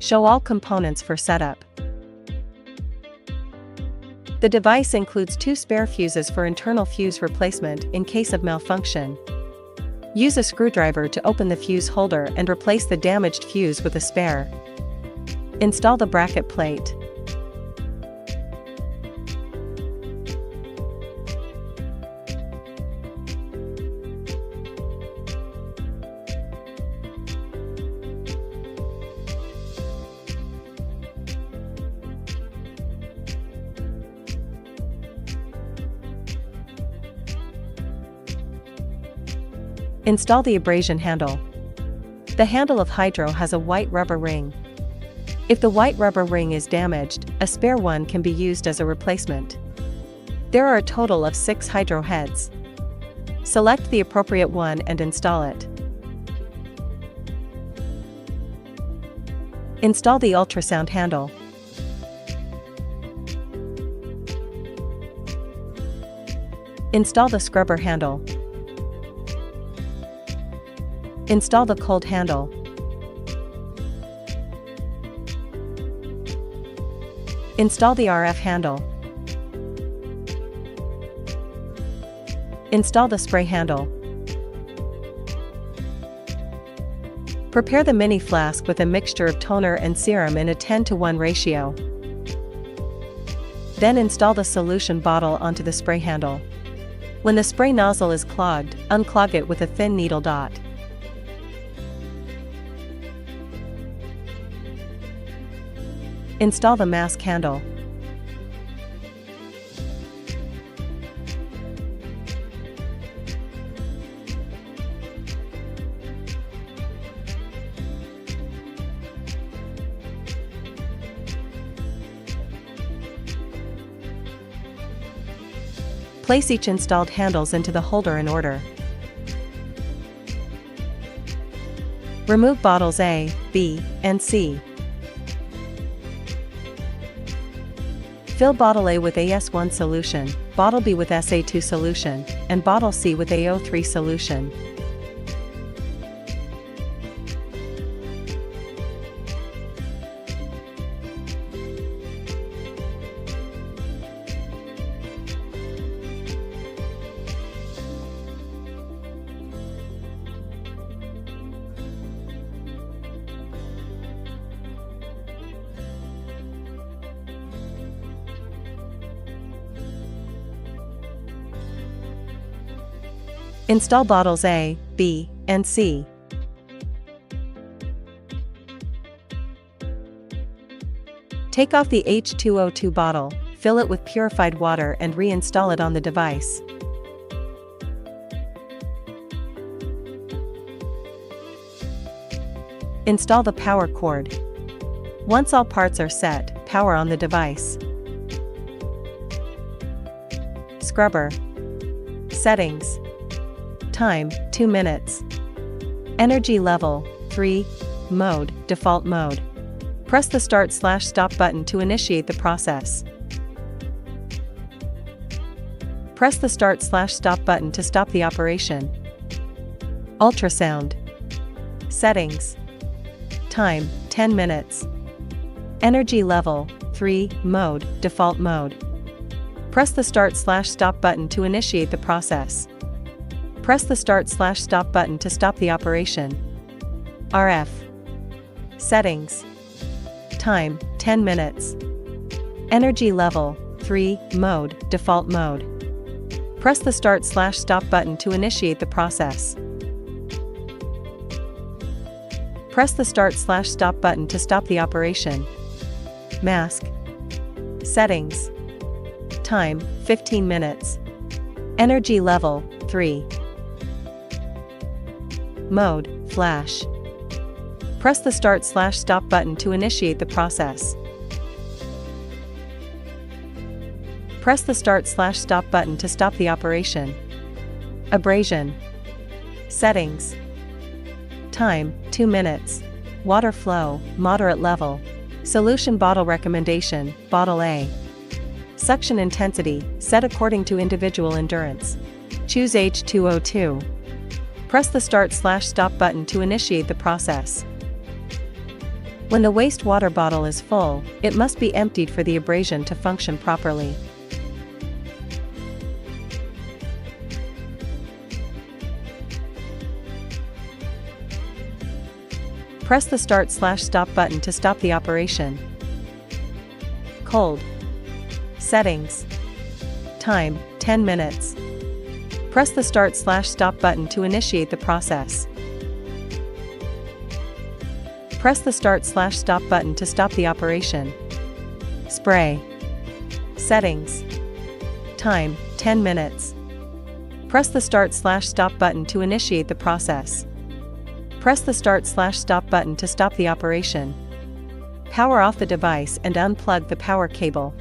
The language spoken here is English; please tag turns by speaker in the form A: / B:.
A: Show all components for setup. The device includes 2 spare fuses for internal fuse replacement in case of malfunction. Use a screwdriver to open the fuse holder and replace the damaged fuse with a spare. Install the bracket plate. Install the abrasion handle. The handle of hydro has a white rubber ring. If the white rubber ring is damaged, a spare one can be used as a replacement. There are a total of 6 hydro heads. Select the appropriate one and install it. Install the ultrasound handle. Install the scrubber handle. Install the cold handle. Install the RF handle. Install the spray handle. Prepare the mini flask with a mixture of toner and serum in a 10:1 ratio. Then install the solution bottle onto the spray handle. When the spray nozzle is clogged, unclog it with a thin needle dot. Install the mask handle. Place each installed handles into the holder in order. Remove bottles A, B, and C. Fill bottle A with AS1 solution, bottle B with SA2 solution, and bottle C with AO3 solution. Install bottles A, B, and C. Take off the H2O2 bottle, fill it with purified water and reinstall it on the device. Install the power cord. Once all parts are set, power on the device. Scrubber. Settings. Time, 2 minutes. Energy level, 3. Mode, default mode. Press the start/stop button to initiate the process. Press the start/stop button to stop the operation. Ultrasound. Settings. Time, 10 minutes. Energy level, 3. Mode, default mode. Press the start/stop button to initiate the process. Press the start/stop button to stop the operation. RF. Settings. Time, 10 minutes. Energy level, 3. Mode, default mode. Press the start/stop button to initiate the process. Press the start/stop button to stop the operation. Mask. Settings. Time, 15 minutes. Energy level, 3. Mode, flash. Press the start/stop button to initiate the process. Press the start/stop button to stop the operation. Abrasion. Settings. Time, 2 minutes. Water flow, moderate level. Solution bottle recommendation, bottle A. Suction intensity, set according to individual endurance. Choose H2O2. Press the start/stop button to initiate the process. When the wastewater bottle is full, it must be emptied for the abrasion to function properly. Press the Start/Stop button to stop the operation. Cold. Settings. Time, 10 minutes. Press the Start/Stop button to initiate the process. Press the Start/Stop button to stop the operation. Spray. Settings. Time, 10 minutes. Press the Start/Stop button to initiate the process. Press the Start/Stop button to stop the operation. Power off the device and unplug the power cable.